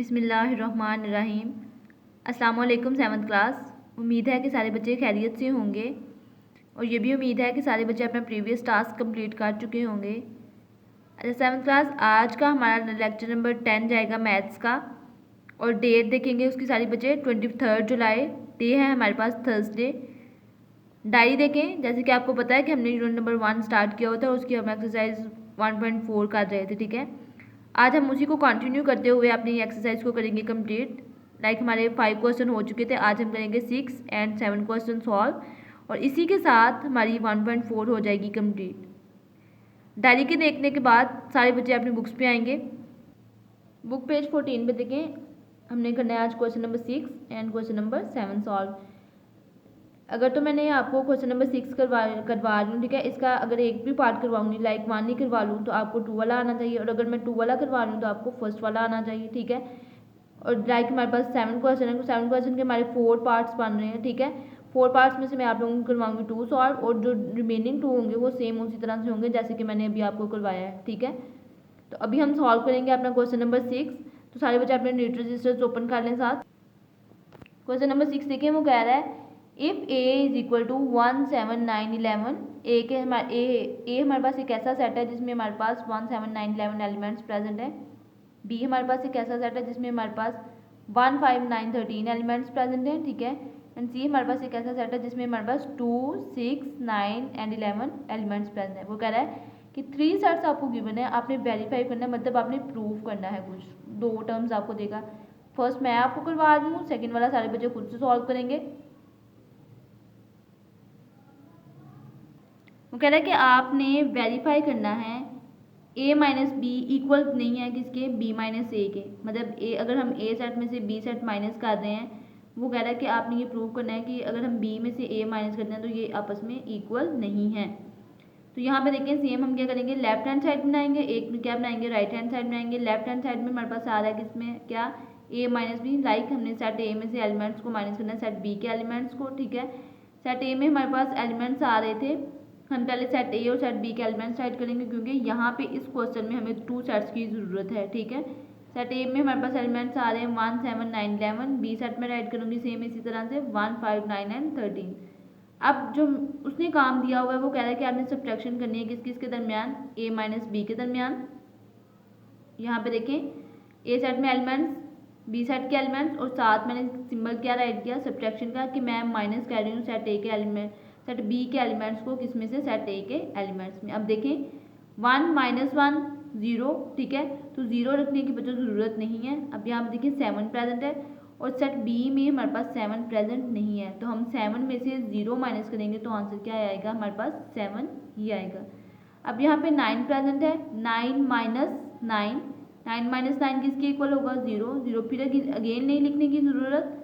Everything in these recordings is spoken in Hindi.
बिस्मिल्लाहिर्रहमानिर्रहीम। अस्सलाम वालेकुम 7th क्लास। उम्मीद है कि सारे बच्चे खैरियत से होंगे और ये भी उम्मीद है कि सारे बच्चे अपना प्रीवियस टास्क कंप्लीट कर चुके होंगे। अच्छा 7th क्लास, आज का हमारा लेक्चर नंबर 10 जाएगा मैथ्स का और डेट देखेंगे उसकी सारी बच्चे 23 जुलाई। डे है हमारे पास थर्सडे। डायरी देखें, जैसे कि आपको पता है कि हमने यूनिट नंबर 1 स्टार्ट किया होता है, उसकी हम एक्सरसाइज 1.4 कर रहे थे। ठीक है, आज हम उसी को कंटिन्यू करते हुए अपनी एक्सरसाइज को करेंगे कंप्लीट। लाइक हमारे 5 क्वेश्चन हो चुके थे, आज हम करेंगे 6 एंड 7 क्वेश्चन सॉल्व और इसी के साथ हमारी 1.4 हो जाएगी कंप्लीट। डायरी के देखने के बाद सारे बच्चे अपनी बुक्स पे आएंगे। बुक पेज 14 पे देखें, हमने करना है आज question number 6 and question number 7 solve. अगर तो मैंने आपको क्वेश्चन नंबर 6 करवा रही हूँ, ठीक है, इसका अगर एक भी पार्ट करवाऊंगी लाइक 1 ही करवा लूँ तो आपको 2 वाला आना चाहिए और अगर मैं 2 वाला करवा रही हूँ तो आपको फर्स्ट वाला आना चाहिए। ठीक है, और लाइक हमारे पास 7 क्वेश्चन है तो 7 क्वेश्चन के हमारे 4 पार्ट्स बन रहे हैं। ठीक है, 4 पार्ट्स में से मैं आप लोगों को करवाऊंगी 2 सॉल्व और जो रिमेनिंग 2 होंगे वो सेम उसी तरह से होंगे जैसे कि मैंने अभी आपको करवाया है। ठीक है, तो अभी हम सॉल्व करेंगे अपना क्वेश्चन नंबर 6। तो सारे बच्चे अपने न्यूट्रल रजिस्टर्स ओपन कर लें साथ। क्वेश्चन नंबर 6 देखिए, वो कह रहा है if A is equal to 1 7 9 11। A हमारे पास एक ऐसा सेट है जिसमें हमारे पास 1 7 9 11 एलिमेंट्स प्रेजेंट है। बी हमारे पास एक ऐसा सेट है जिसमें हमारे पास 1 5 9 13 एलिमेंट्स प्रेजेंट हैं। ठीक है, एंड सी हमारे पास एक ऐसा सेट है जिसमें हमारे पास 2 6 9 एंड 11 एलिमेंट्स प्रेजेंट है। वो कह रहा है कि 3 सेट्स आपको गिवन है, आपने वेरीफाई करना है, मतलब आपने प्रूव करना है। कुछ 2 टर्म्स आपको देगा। फर्स्ट मैं आपको करवा रही हूँ, सेकेंड वाला सारे बच्चे खुद से सॉल्व करेंगे। वो कह रहा है कि आपने वेरीफाई करना है a माइनस बी इक्वल नहीं है किसके, b माइनस ए के। मतलब a अगर हम a सेट में से b सेट माइनस कर रहे हैं, वो कह रहा है कि आपने ये प्रूव करना है कि अगर हम b में से a माइनस करते हैं तो ये आपस में इक्वल नहीं है। तो यहाँ पे देखें, सेम हम क्या करेंगे, लेफ्ट हैंड साइड बनाएंगे, एक में क्या बनाएंगे, राइट हैंड साइड बनाएंगे। लेफ्ट हैंड साइड में हमारे पास आ रहा है किसमें क्या, a माइनस बी। लाइक हमने सेट a में से एलिमेंट्स को माइनस करना है सेट b के एलिमेंट्स को। ठीक है, सेट a में हमारे पास एलिमेंट्स आ रहे थे, हम पहले सेट ए और सेट बी के एलिमेंट्स राइट करेंगे क्योंकि यहाँ पे इस क्वेश्चन में हमें 2 सेट्स की ज़रूरत है। ठीक है, सेट ए में हमारे पास एलिमेंट्स आ रहे हैं 1 7 9 11। बी सेट में राइट करूँगी सेम इसी तरह से 1 5 9 एंड 13। अब जो उसने काम दिया हुआ है वो कह रहा है कि आपने सब्ट्रैक्शन करनी है किस किस के दरमियान, ए माइनस बी के दरमियान। यहाँ पे देखें, ए सेट में एलिमेंट्स, बी सेट के एलिमेंट्स और साथ मैंने सिंबल क्या राइट किया, सब्ट्रैक्शन का, कि मैं माइनस कर रही हूँ सेट ए के एलिमेंट सेट बी के एलिमेंट्स को किसमें से, सेट ए के एलिमेंट्स में। अब देखें 1 माइनस 1 0। ठीक है, तो 0 रखने की बच्चों ज़रूरत नहीं है। अब यहाँ पे देखिए 7 प्रेजेंट है और सेट बी में हमारे पास 7 प्रेजेंट नहीं है, तो हम 7 में से 0 माइनस करेंगे तो आंसर क्या आएगा, हमारे पास 7 ही आएगा। अब यहाँ पे 9 प्रेजेंट है, 9 माइनस 9, 9 माइनस 9 किसके इक्वल होगा, 0 0। फिर अगेन नहीं लिखने की ज़रूरत।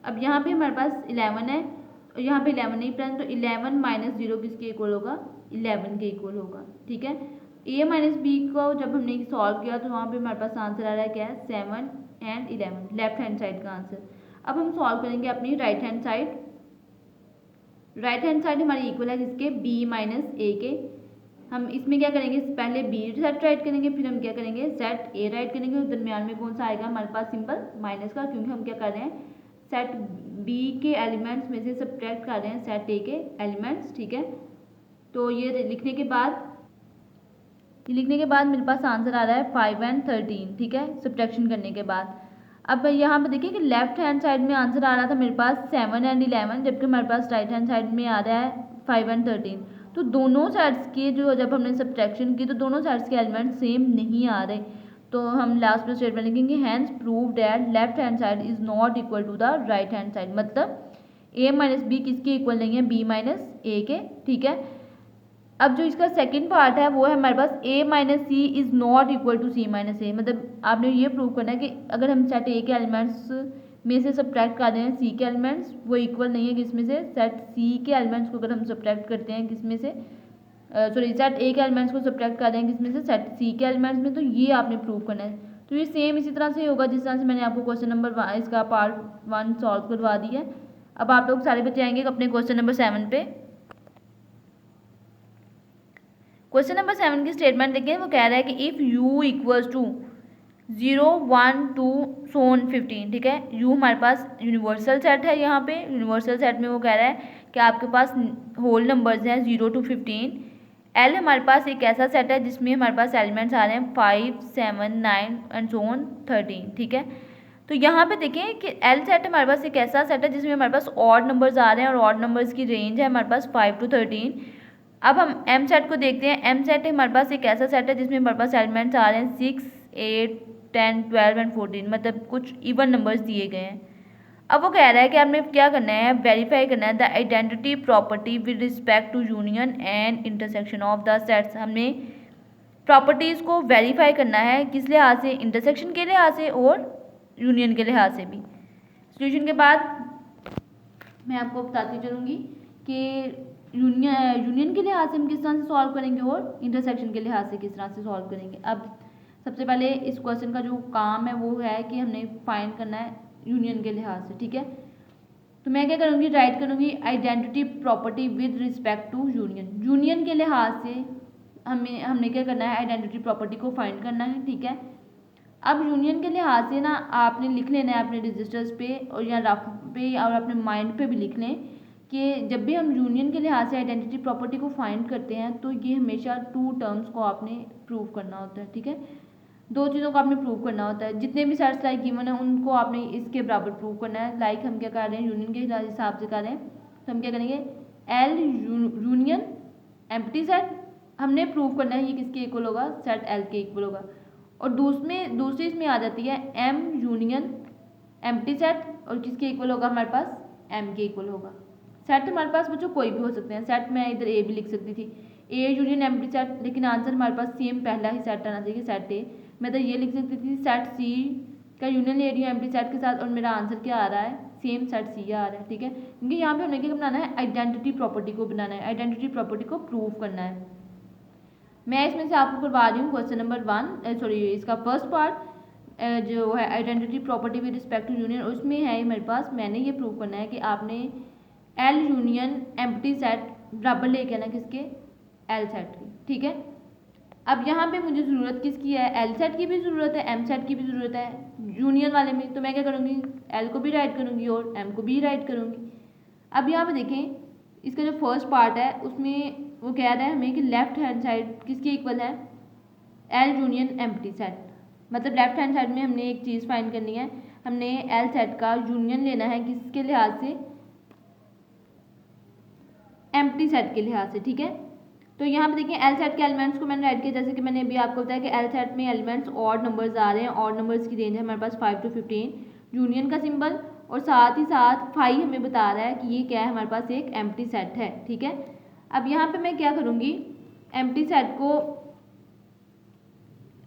अब यहाँ पे हमारे पास 11 है और यहाँ पे 11 नहीं प्रेजेंट, तो 11 माइनस 0 किसके इक्वल होगा, 11 के इक्वल होगा। ठीक है, a माइनस बी को जब हमने सॉल्व किया तो वहाँ पे हमारे पास आंसर आ रहा है क्या है, 7 एंड 11, लेफ्ट हैंड साइड का आंसर। अब हम सॉल्व करेंगे अपनी right hand side. Right hand side हमारी इक्वल है किसके, b माइनस ए के। हम इसमें क्या करेंगे, पहले b सेट राइट करेंगे, फिर हम क्या करेंगे, सेट a राइट करेंगे और दरमियान में कौन सा आएगा हमारे पास, सिंबल माइनस का, क्योंकि हम क्या कर रहे हैं, सेट b के एलिमेंट्स में से सब्ट्रैक्ट कर रहे हैं सेट a के एलिमेंट्स। ठीक है, तो ये लिखने के बाद मेरे पास आंसर आ रहा है 5 एंड 13। ठीक है, सब्ट्रैक्शन करने के बाद अब यहाँ पे देखिए कि लेफ्ट हैंड साइड में आंसर आ रहा था मेरे पास 7 एंड 11, जबकि हमारे पास राइट हैंड साइड में आ रहा है 5 एंड 13। तो दोनों साइड्स के जो जब हमने सब्ट्रैक्शन की तो दोनों साइड्स के एलिमेंट सेम नहीं आ रहे, तो हम लास्ट में स्टेटमेंट लिखेंगे hence prove that left hand side is not equal to the right hand side. मतलब ए माइनस बी किसके इक्वल नहीं है, बी माइनस ए के। ठीक है, अब जो इसका सेकंड पार्ट है वो है हमारे पास a minus C is not equal to C minus A. मतलब आपने ये प्रूव करना है कि अगर हम सेट a के एलिमेंट्स में से सब्ट्रैक्ट कर रहे हैं c के एलिमेंट्स, वो इक्वल नहीं है किसमें से, सेट c के एलिमेंट्स को अगर हम सब्ट्रैक्ट करते हैं किसमें से, सॉरी सेट a के एलिमेंट्स को सब्ट्रैक्ट कर रहे हैं किसमें से, सेट c के एलिमेंट्स में, तो ये आपने प्रूव करना है। तो ये सेम इसी तरह से होगा जिस तरह से मैंने आपको क्वेश्चन नंबर इसका पार्ट 1 सॉल्व करवा दी है। अब आप लोग सारे बच्चे आएंगे अपने क्वेश्चन नंबर 7 पे। क्वेश्चन नंबर 7 की स्टेटमेंट देखिए, वो कह रहा है कि इफ़ u इक्वल्स टू 0 1 2 सोन 15, ठीक है। यू हमारे पास यूनिवर्सल सेट है, यहाँ पे यूनिवर्सल सेट में वो कह रहा है कि आपके पास होल नंबर्स हैं 0 to 15। एल हमारे पास एक ऐसा सेट है जिसमें हमारे पास एलिमेंट्स आ रहे हैं 5 7 9 एंड सोन 13, ठीक है। तो यहाँ पे देखें कि एल सेट हमारे पास एक ऐसा सेट है जिसमें हमारे पास ऑड नंबर्स आ रहे हैं और ऑड नंबर्स की रेंज है हमारे पास 5 to 13। अब हम एम सेट को देखते हैं। एम सेट हमारे पास एक ऐसा सेट है जिसमें हमारे पास एलिमेंट्स आ रहे हैं 6 8 10 12 एंड 14, मतलब कुछ इवन नंबर्स दिए गए हैं। अब वो कह रहा है कि आपने क्या करना है, वेरीफाई करना है the identity property with respect to union and intersection of the sets. हमने प्रॉपर्टीज़ को वेरीफाई करना है किस लिहाज से, इंटरसेक्शन के लिहाज से और यूनियन के लिहाज से भी। सॉल्यूशन के बाद मैं आपको बताती चलूँगी कि यूनियन के लिहाज से हम किस तरह से सॉल्व करेंगे और इंटरसेक्शन के लिहाज से किस तरह से सॉल्व करेंगे। अब सबसे पहले इस क्वेश्चन का जो काम है वो है कि हमने फाइंड करना है यूनियन के लिहाज से, ठीक है। तो मैं क्या करूँगी, राइट करूँगी identity property with respect to union. Union के लिहाज से हमने क्या करना है, आइडेंटिटी प्रॉपर्टी को फाइंड करना है, ठीक है। अब यूनियन के लिहाज से ना आपने लिख लेना है अपने रजिस्टर्स पे और या रफ पे और अपने माइंड पे भी लिख लें कि जब भी हम यूनियन के लिहाज से आइडेंटिटी प्रॉपर्टी को फाइंड करते हैं तो ये हमेशा टू टर्म्स को आपने प्रूव करना होता है, ठीक है। दो चीज़ों को आपने प्रूव करना होता है। जितने भी सेट्स लाइक गिवन है उनको आपने इसके बराबर प्रूव करना है। लाइक हम क्या कर रहे हैं, यूनियन के हिसाब से कर रहे हैं, तो हम क्या करेंगे, एल यूनियन एम्प्टी सेट हमने प्रूव करना है ये किसके इक्वल होगा, सेट एल के इक्वल होगा। और दूसरी इसमें आ जाती है एम यूनियन एम्प्टी सेट और किसके इक्वल होगा, हमारे पास एम के इक्वल होगा। सेट हमारे पास बच्चों कोई भी हो सकते हैं। सेट मैं इधर ए भी लिख सकती थी, ए यूनियन एम्प्टी सेट, लेकिन आंसर हमारे पास सेम पहला ही सेट आना चाहिए, सेट ए। मैं तो ये लिख सकती थी सेट सी का यूनियन ले रही हूँ एम्प्टी सेट के साथ और मेरा आंसर क्या आ रहा है, सेम सेट सी आ रहा है, ठीक है। क्योंकि यहाँ पे हमें क्या बनाना है, आइडेंटिटी प्रॉपर्टी को बनाना है, आइडेंटिटी प्रॉपर्टी को प्रूव करना है। मैं इसमें से आपको करवा रही हूँ क्वेश्चन नंबर 1, सॉरी इसका फर्स्ट पार्ट जो है identity property with respect to union, उसमें है मेरे पास, मैंने ये प्रूव करना है कि आपने एल यूनियन एम्प्टी सेट बराबर लेके आना किसके, एल सेट की, ठीक है। अब यहाँ पे मुझे ज़रूरत किसकी है, एल सेट की भी ज़रूरत है, एम सेट की भी ज़रूरत है यूनियन वाले में। तो मैं क्या करूँगी, एल को भी राइट करूँगी और एम को भी राइट करूँगी। अब यहाँ पे देखें इसका जो फर्स्ट पार्ट है उसमें वो कह रहा है हमें कि लेफ्ट हैंड साइड किसके इक्वल है, एल यूनियन एम्प्टी सेट। मतलब लेफ्ट हैंड साइड में हमने एक चीज़ फाइंड करनी है, हमने एल सेट का यूनियन लेना है किसके लिहाज से, एम्प्टी सेट के लिहाज से, ठीक है। तो यहाँ पे देखिए एल सेट के एलिमेंट्स को मैंने राइट किया, जैसे कि मैंने अभी आपको बताया कि एल सेट में एलिमेंट्स ऑड नंबर्स आ रहे हैं, ऑड नंबर्स की रेंज है हमारे पास 5 to 15, यूनियन का सिंबल और साथ ही साथ 5 हमें बता रहा है कि ये क्या है, हमारे पास एक एम्प्टी सेट है, ठीक है। अब यहाँ पे मैं क्या करूँगी, एम्प्टी सेट को,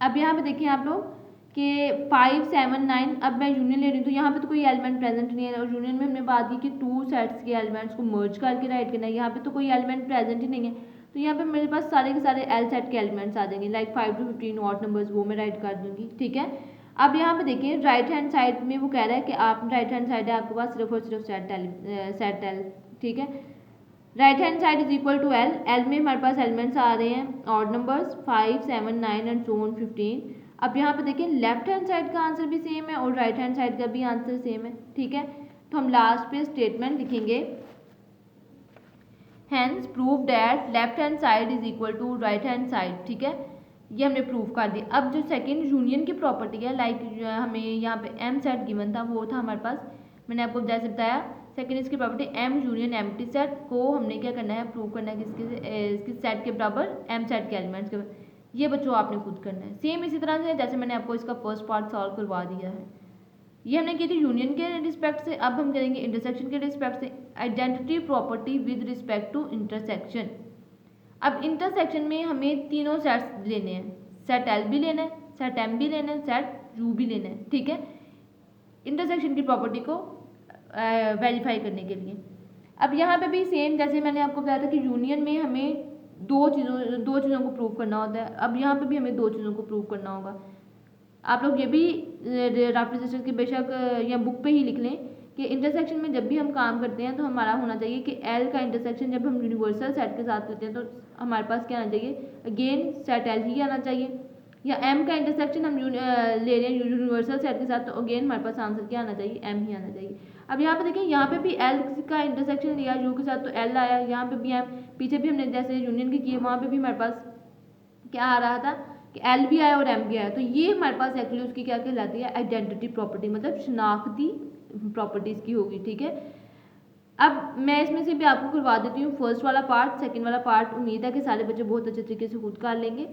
अब यहाँ पे देखिए आप लोग कि 5 7 9, अब मैं यूनियन ले रही हूँ तो यहाँ पे तो कोई एलिमेंट प्रेजेंट नहीं है और यूनियन में हमने बात की कि टू सेट्स के एलिमेंट्स को मर्ज करके राइट करना है, यहाँ पे तो कोई एलिमेंट प्रेजेंट ही नहीं है, तो यहाँ पे मेरे पास सारे के सारे एल सेट के एलिमेंट्स आ जाएंगे, लाइक 5 to 15 ऑड नंबर्स वो मैं राइट कर दूँगी, ठीक है। अब यहाँ पे देखिए राइट हैंड साइड में वो कह रहा है कि आप राइट हैंड साइड है आपके पास सिर्फ और सिर्फ सेट एल, ठीक है। Right hand side is equal to L, L में हमारे पास एलिमेंट्स आ रहे हैं odd numbers 5 7 9 and so on 15। अब यहाँ पे देखिए लेफ्ट हैंड साइड का आंसर भी सेम है और राइट हैंड साइड का भी आंसर सेम है, ठीक है। तो हम लास्ट पे स्टेटमेंट लिखेंगे, hence prove that left hand side is equal to right hand side, ठीक है। ये हमने प्रूव कर दिया। अब जो सेकंड यूनियन की प्रॉपर्टी है, लाइक हमें यहाँ पे एम सेट गिवन था, वो था हमारे पास, मैंने आपको जैसे बताया सेकंड इसकी property M union empty set को हमने क्या करना है, प्रूव करना है किसके सेट के बराबर एम सेट के एलिमेंट्स के बराबर। ये बच्चों आपने खुद करना है सेम इसी तरह से जैसे मैंने आपको इसका फर्स्ट पार्ट सॉल्व करवा दिया है। ये हमने की थी यूनियन के रिस्पेक्ट से, अब हम करेंगे इंटरसेक्शन के रिस्पेक्ट से, identity property with respect to intersection. अब इंटरसेक्शन में हमें तीनों सेट्स लेने हैं, सेट एल भी लेना है, सेट एम भी लेना है, सेट यू भी लेना है, ठीक है, इंटरसेक्शन की प्रॉपर्टी को वेरीफाई करने के लिए। अब यहाँ पे भी सेम जैसे मैंने आपको बताया था कि यूनियन में हमें दो चीज़ों को प्रूव करना होता है, अब यहाँ पे भी हमें दो चीज़ों को प्रूव करना होगा। आप लोग ये भी रफ रजिस्टर की बेशक या बुक पे ही लिख लें कि इंटरसेक्शन में जब भी हम काम करते हैं तो हमारा होना चाहिए कि एल का इंटरसेक्शन जब हम यूनिवर्सल सेट के साथ करते हैं तो हमारे पास क्या आना चाहिए, अगेन सेट एल ही आना चाहिए। या m का इंटरसेक्शन हम ले रहे हैं यूनिवर्सल सेट के साथ, तो अगेन हमारे पास आंसर क्या आना चाहिए, m ही आना चाहिए। अब यहाँ पे देखिए, यहाँ पे भी l का इंटरसेक्शन लिया u के साथ तो l आया, यहाँ पे भी m, पीछे भी हमने जैसे यूनियन की है वहाँ पे भी हमारे पास क्या आ रहा था कि l भी आया और m भी आया। तो ये हमारे पास एक्चुअली उसकी क्या कहलाती है, आइडेंटिटी प्रॉपर्टी, मतलब शनाख्ती प्रॉपर्टीज़ की होगी, ठीक है। अब मैं इसमें से भी आपको करवा देती हूँ फर्स्ट वाला पार्ट, सेकंड वाला पार्ट उम्मीद है कि सारे बच्चे बहुत अच्छे तरीके से खुद कर लेंगे।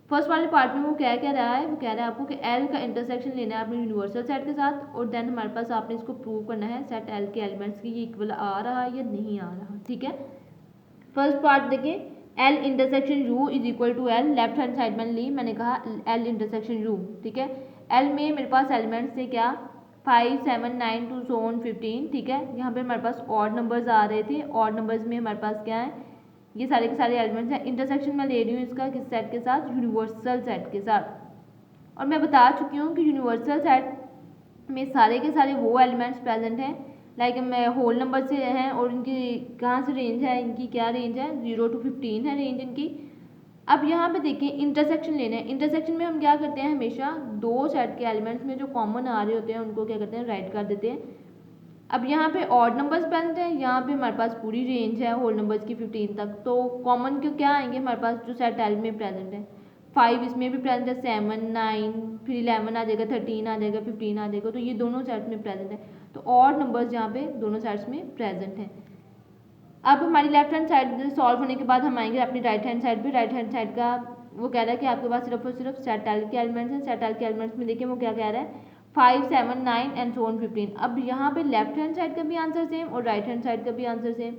फर्स्ट वाले पार्ट में वो क्या कह रहा है, वो कह रहा है आपको कि एल का इंटरसेक्शन लेना है अपने यूनिवर्सल सेट के साथ, और देन हमारे पास आपने इसको प्रूव करना है सेट एल के एलिमेंट्स की ये इक्वल आ रहा है या नहीं आ रहा, ठीक है। फर्स्ट पार्ट देखिए, L intersection U is equal to L, left hand side में ली, मैंने कहा एल इंटरसेक्शन यू, ठीक है। एल में मेरे पास एलिमेंट्स थे क्या, 5, 7, 9 टू सो ऑन 15, ठीक है। यहाँ पे हमारे पास ऑड नंबर्स आ रहे थे, ऑड नंबर्स में हमारे पास क्या है, ये सारे के सारे एलिमेंट्स हैं। इंटरसेक्शन मैं ले रही हूँ इसका किस सेट के साथ, यूनिवर्सल सेट के साथ। और मैं बता चुकी हूँ कि यूनिवर्सल सेट में सारे के सारे वो एलिमेंट्स प्रेजेंट हैं लाइक मैं होल नंबर से हैं, और इनकी कहाँ से रेंज है, इनकी क्या रेंज है, 0 to 15 है रेंज इनकी। अब यहाँ पे देखिए इंटरसेक्शन लेना है, इंटरसेक्शन में हम क्या करते हैं, हमेशा दो सेट के एलिमेंट्स में जो कॉमन आ रहे होते हैं उनको क्या करते हैं, राइट कर देते हैं। अब यहाँ पे ऑड नंबर्स प्रेजेंट हैं, यहाँ पे हमारे पास पूरी रेंज है होल नंबर्स की 15 तक, तो कॉमन क्यों क्या आएंगे हमारे पास जो सेट एल में प्रेजेंट है, 5 इसमें भी प्रेजेंट है, 7, 9, फिर 11 आ जाएगा, 13 आ जाएगा, 15 आ जाएगा, तो ये दोनों सेट्स में प्रेजेंट है। तो ऑड नंबर्स यहाँ पे दोनों सेट्स में प्रेजेंट हैं। अब हमारी लेफ्ट हैंड साइड सॉल्व होने के बाद हम आएंगे अपनी राइट हैंड साइड पे। राइट हैंड साइड का वो कह रहा है कि आपके पास सिर्फ और सिर्फ सेट एल के एलिमेंट्स हैं। सेट एल के एलिमेंट्स में देखिए वो क्या कह रहा है, 5, 7, 9 एंड सो ऑन 15। अब यहाँ पे लेफ्ट हैंड साइड का भी आंसर सेम और राइट हैंड साइड का भी आंसर सेम,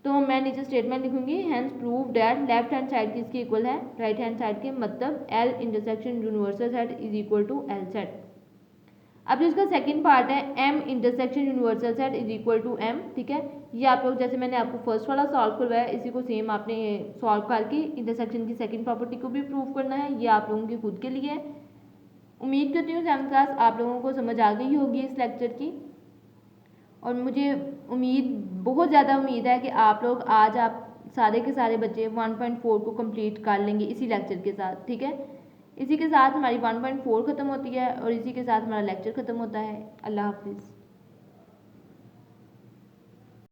तो मैं नीचे स्टेटमेंट लिखूंगी, hence prove that left hand side किसके इक्वल है, राइट हैंड साइड के, मतलब L intersection universal set is equal to L set. अब जो इसका सेकंड पार्ट है, M intersection universal set is equal to M, ठीक है। ये आप लोग जैसे मैंने आपको फर्स्ट वाला सॉल्व करवाया इसी को सेम आपने सॉल्व करके इंटरसेक्शन की सेकंड प्रॉपर्टी को भी प्रूव करना है। ये आप लोगों के खुद के लिए है। उम्मीद करती हूँ 7th क्लास आप लोगों को समझ आ गई होगी इस लेक्चर की, और मुझे बहुत ज़्यादा उम्मीद है कि आप लोग आज आप सारे के सारे बच्चे 1.4 को कंप्लीट कर लेंगे इसी लेक्चर के साथ, ठीक है। इसी के साथ हमारी 1.4 ख़त्म होती है और इसी के साथ हमारा लेक्चर ख़त्म होता है। अल्लाह हाफिज़।